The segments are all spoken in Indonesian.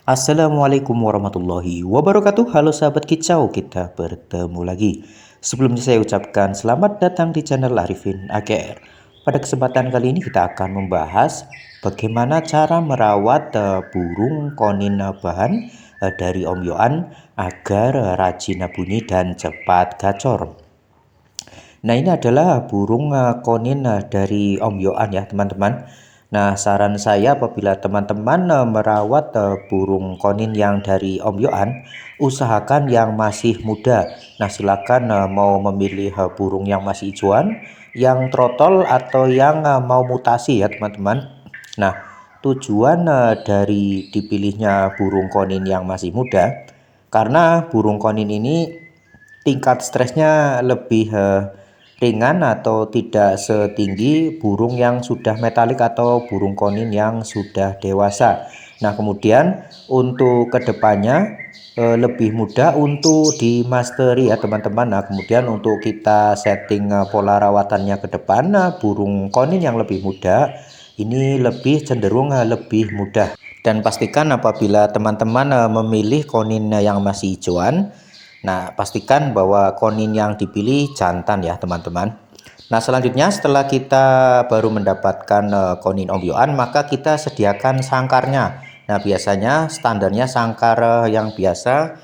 Assalamualaikum warahmatullahi wabarakatuh. Halo sahabat kicau, kita bertemu lagi. Sebelumnya saya ucapkan selamat datang di channel Arifin AKR. Pada kesempatan kali ini kita akan membahas bagaimana cara merawat burung konin bahan dari Om Yohan agar rajin bunyi dan cepat gacor. Nah, ini adalah burung konin dari Om Yohan ya teman-teman. Nah, saran saya apabila teman-teman merawat burung konin yang dari Om Yohan, usahakan yang masih muda. Nah, silakan mau memilih burung yang masih hijauan, yang trotol atau yang mau mutasi ya teman-teman. Nah, tujuan dari dipilihnya burung konin yang masih muda, karena burung konin ini tingkat stresnya lebih ringan atau tidak setinggi burung yang sudah metalik atau burung konin yang sudah dewasa. Nah, kemudian untuk kedepannya lebih mudah untuk di mastery ya teman-teman. Nah, kemudian untuk kita setting pola rawatannya ke depan, burung konin yang lebih muda ini lebih cenderung lebih mudah. Dan pastikan apabila teman-teman memilih konin yang masih hijauan, nah, pastikan bahwa konin yang dipilih jantan ya teman-teman. Nah, selanjutnya setelah kita baru mendapatkan konin Om Yohan, maka kita sediakan sangkarnya. Nah, biasanya standarnya sangkar yang biasa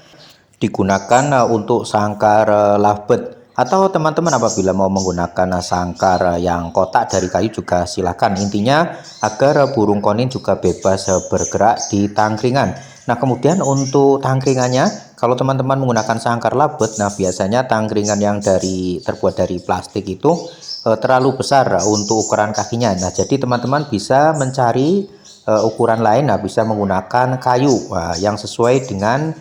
digunakan untuk sangkar lovebird, atau teman-teman apabila mau menggunakan sangkar yang kotak dari kayu juga silakan. Intinya agar burung konin juga bebas bergerak di tangkringan. Nah, kemudian untuk tangkringannya, kalau teman-teman menggunakan sangkar lovebird, nah biasanya tangkringan yang terbuat dari plastik itu terlalu besar untuk ukuran kakinya. Nah, jadi teman-teman bisa mencari ukuran lain. Nah, bisa menggunakan kayu yang sesuai dengan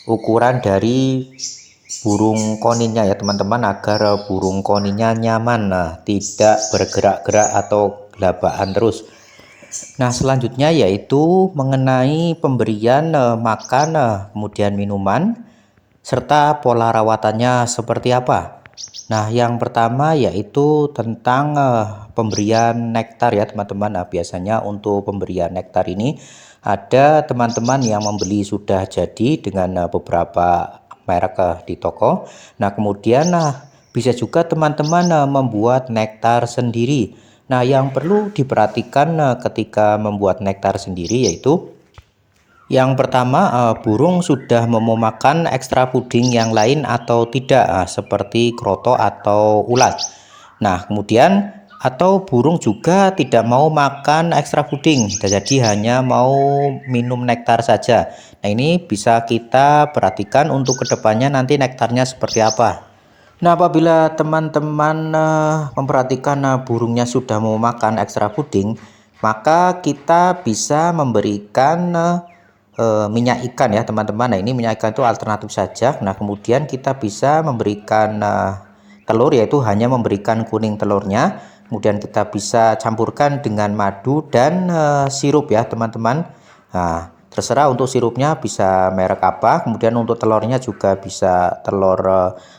ukuran dari burung koninnya ya teman-teman, agar burung koninnya nyaman, tidak bergerak-gerak atau gelabaan terus. Nah, selanjutnya yaitu mengenai pemberian makan, kemudian minuman, serta pola rawatannya seperti apa. Nah, yang pertama yaitu tentang pemberian nektar ya teman-teman. Nah, biasanya untuk pemberian nektar ini ada teman-teman yang membeli sudah jadi dengan beberapa merek di toko. Nah, kemudian bisa juga teman-teman membuat nektar sendiri. Nah, yang perlu diperhatikan ketika membuat nektar sendiri yaitu yang pertama, burung sudah mau makan ekstra puding yang lain atau tidak, seperti kroto atau ulat. Nah, kemudian atau burung juga tidak mau makan ekstra puding, jadi hanya mau minum nektar saja. Nah, ini bisa kita perhatikan untuk kedepannya nanti nektarnya seperti apa. Nah, apabila teman-teman memperhatikan burungnya sudah mau makan ekstra puding, maka kita bisa memberikan minyak ikan ya teman-teman. Nah, ini minyak ikan itu alternatif saja. Nah, kemudian kita bisa memberikan telur, yaitu hanya memberikan kuning telurnya. Kemudian kita bisa campurkan dengan madu dan sirup ya teman-teman. Nah, terserah untuk sirupnya bisa merek apa. Kemudian untuk telurnya juga bisa telur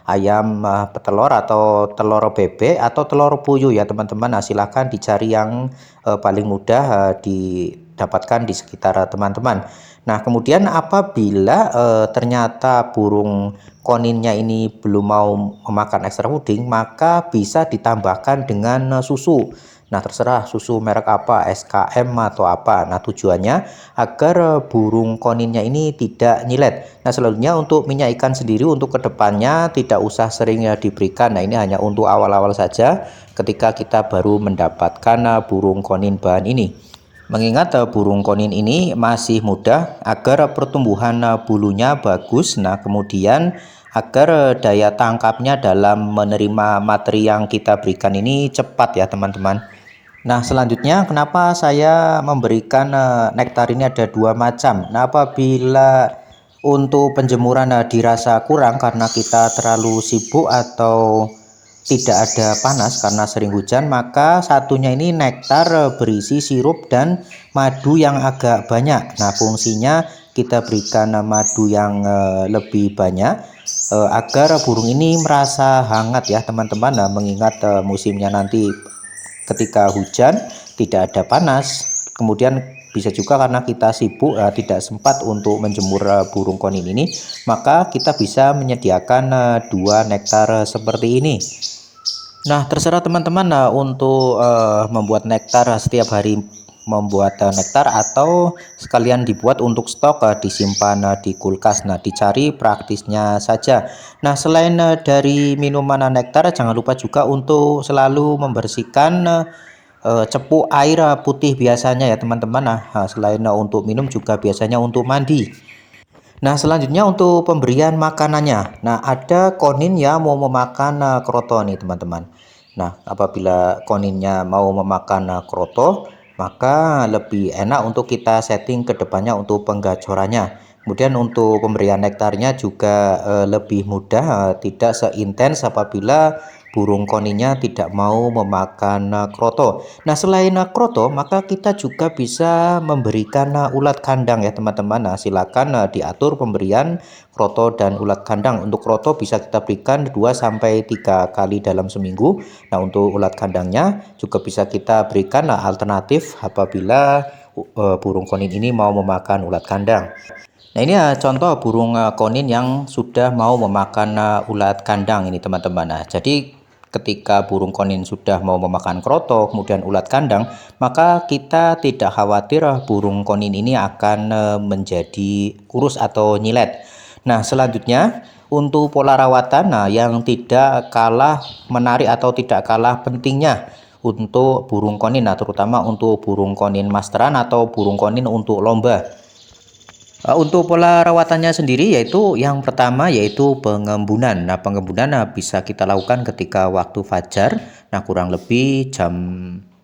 ayam petelur atau telur bebek atau telur puyuh ya teman-teman. Nah, silahkan dicari yang paling mudah didapatkan di sekitar teman-teman. Nah, kemudian apabila ternyata burung koninnya ini belum mau memakan ekstra puding, maka bisa ditambahkan dengan susu. Nah, terserah susu merek apa, SKM atau apa. Nah, tujuannya agar burung koninnya ini tidak nyilet. Nah, selanjutnya untuk minyak ikan sendiri untuk kedepannya tidak usah sering diberikan. Nah, ini hanya untuk awal-awal saja ketika kita baru mendapatkan burung konin bahan ini. Mengingat burung konin ini masih muda, agar pertumbuhan bulunya bagus. Nah, kemudian agar daya tangkapnya dalam menerima materi yang kita berikan ini cepat ya teman-teman. Nah, selanjutnya kenapa saya memberikan nektar ini ada dua macam. Nah, apabila untuk penjemuran dirasa kurang karena kita terlalu sibuk atau tidak ada panas karena sering hujan, maka satunya ini nektar berisi sirup dan madu yang agak banyak. Nah, fungsinya kita berikan madu yang lebih banyak agar burung ini merasa hangat ya teman-teman. Nah, mengingat musimnya nanti ketika hujan tidak ada panas, kemudian bisa juga karena kita sibuk tidak sempat untuk menjemur burung konin ini, maka kita bisa menyediakan 2 nektar seperti ini. Nah, terserah teman-teman untuk membuat nektar setiap hari, membuat nektar atau sekalian dibuat untuk stok disimpan di kulkas. Nah, dicari praktisnya saja. Nah, selain dari minuman nektar, jangan lupa juga untuk selalu membersihkan cepu air putih biasanya ya teman-teman. Nah, selain untuk minum juga biasanya untuk mandi. Nah, selanjutnya untuk pemberian makanannya. Nah, ada konin yang mau memakan kroto nih teman-teman. Nah, apabila koninnya mau memakan kroto, maka lebih enak untuk kita setting ke depannya untuk penggacorannya. Kemudian untuk pemberian nektarnya juga lebih mudah, tidak seintens apabila burung koninya tidak mau memakan kroto. Nah, selain kroto, maka kita juga bisa memberikan ulat kandang ya teman-teman. Nah, silakan diatur pemberian kroto dan ulat kandang. Untuk kroto bisa kita berikan 2-3 kali dalam seminggu. Nah, untuk ulat kandangnya juga bisa kita berikan alternatif apabila burung konin ini mau memakan ulat kandang. Nah, ini contoh burung konin yang sudah mau memakan ulat kandang ini teman-teman. Nah, jadi ketika burung konin sudah mau memakan kroto kemudian ulat kandang, maka kita tidak khawatir burung konin ini akan menjadi kurus atau nyilet. Nah, selanjutnya untuk pola rawatan yang tidak kalah menarik atau tidak kalah pentingnya untuk burung konin, terutama untuk burung konin masteran atau burung konin untuk lomba. Untuk pola rawatannya sendiri yaitu yang pertama yaitu pengembunan. Nah, pengembunan bisa kita lakukan ketika waktu fajar. Nah, kurang lebih jam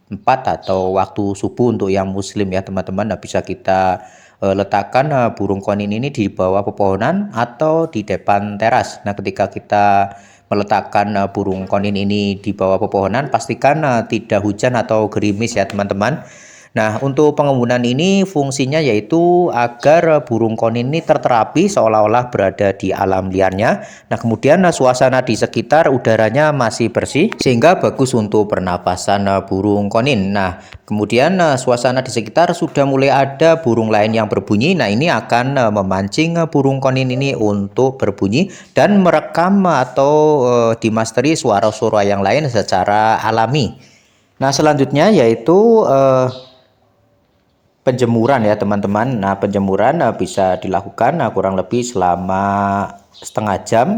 4 atau waktu subuh untuk yang muslim ya teman-teman. Nah, bisa kita letakkan burung konin ini di bawah pepohonan atau di depan teras. Nah, ketika kita meletakkan burung konin ini di bawah pepohonan, pastikan tidak hujan atau gerimis ya teman-teman. Nah, untuk pengembunan ini fungsinya yaitu agar burung konin ini terterapi seolah-olah berada di alam liarnya. Nah, kemudian suasana di sekitar udaranya masih bersih sehingga bagus untuk pernapasan burung konin. Nah, kemudian suasana di sekitar sudah mulai ada burung lain yang berbunyi. Nah, ini akan memancing burung konin ini untuk berbunyi dan merekam atau dimasteri suara-suara yang lain secara alami. Nah, selanjutnya yaitu penjemuran ya teman-teman. Nah, penjemuran bisa dilakukan kurang lebih selama setengah jam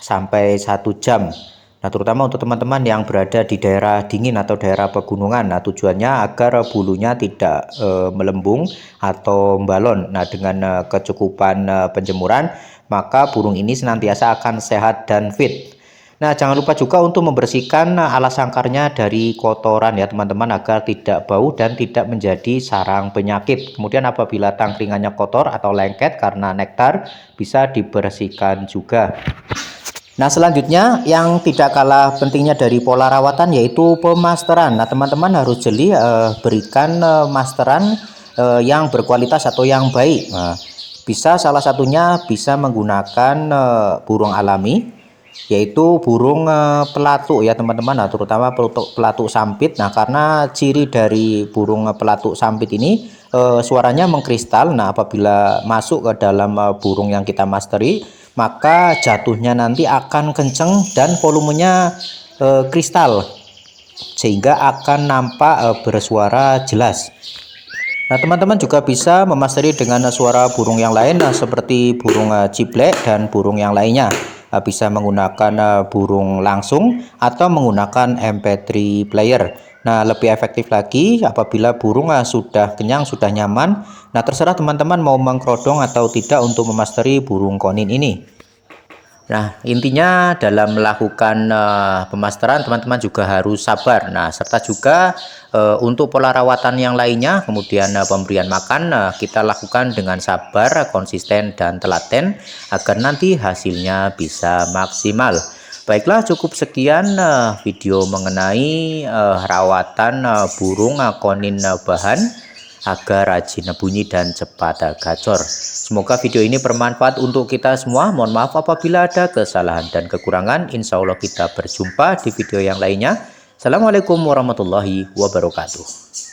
sampai 1 jam. Nah, terutama untuk teman-teman yang berada di daerah dingin atau daerah pegunungan. Nah, tujuannya agar bulunya tidak melembung atau membalon. Nah, dengan kecukupan penjemuran, maka burung ini senantiasa akan sehat dan fit. Nah, jangan lupa juga untuk membersihkan alas sangkarnya dari kotoran ya teman-teman, agar tidak bau dan tidak menjadi sarang penyakit. Kemudian apabila tangkringannya kotor atau lengket karena nektar, bisa dibersihkan juga. Nah, selanjutnya yang tidak kalah pentingnya dari pola rawatan yaitu pemasteran. Nah, teman-teman harus jeli berikan masteran yang berkualitas atau yang baik. Nah, bisa salah satunya bisa menggunakan burung alami, yaitu burung pelatuk ya teman-teman. Nah, terutama pelatuk sampit. Nah, karena ciri dari burung pelatuk sampit ini suaranya mengkristal. Nah, apabila masuk ke dalam burung yang kita masteri, maka jatuhnya nanti akan kenceng dan volumenya kristal sehingga akan nampak bersuara jelas. Nah, teman-teman juga bisa memasteri dengan suara burung yang lain seperti burung ciblek dan burung yang lainnya. Bisa menggunakan burung langsung atau menggunakan MP3 player. Nah, lebih efektif lagi apabila burung sudah kenyang, sudah nyaman. Nah, terserah teman-teman mau mengkerodong atau tidak untuk memasteri burung konin ini. Nah, intinya dalam melakukan pemasteran teman-teman juga harus sabar. Nah, serta juga untuk pola rawatan yang lainnya, kemudian pemberian makan kita lakukan dengan sabar, konsisten dan telaten agar nanti hasilnya bisa maksimal. Baiklah, cukup sekian video mengenai rawatan burung konin bahan agar rajin bunyi dan cepat gacor. Semoga video ini bermanfaat untuk kita semua. Mohon maaf apabila ada kesalahan dan kekurangan. Insya Allah kita berjumpa di video yang lainnya. Assalamualaikum warahmatullahi wabarakatuh.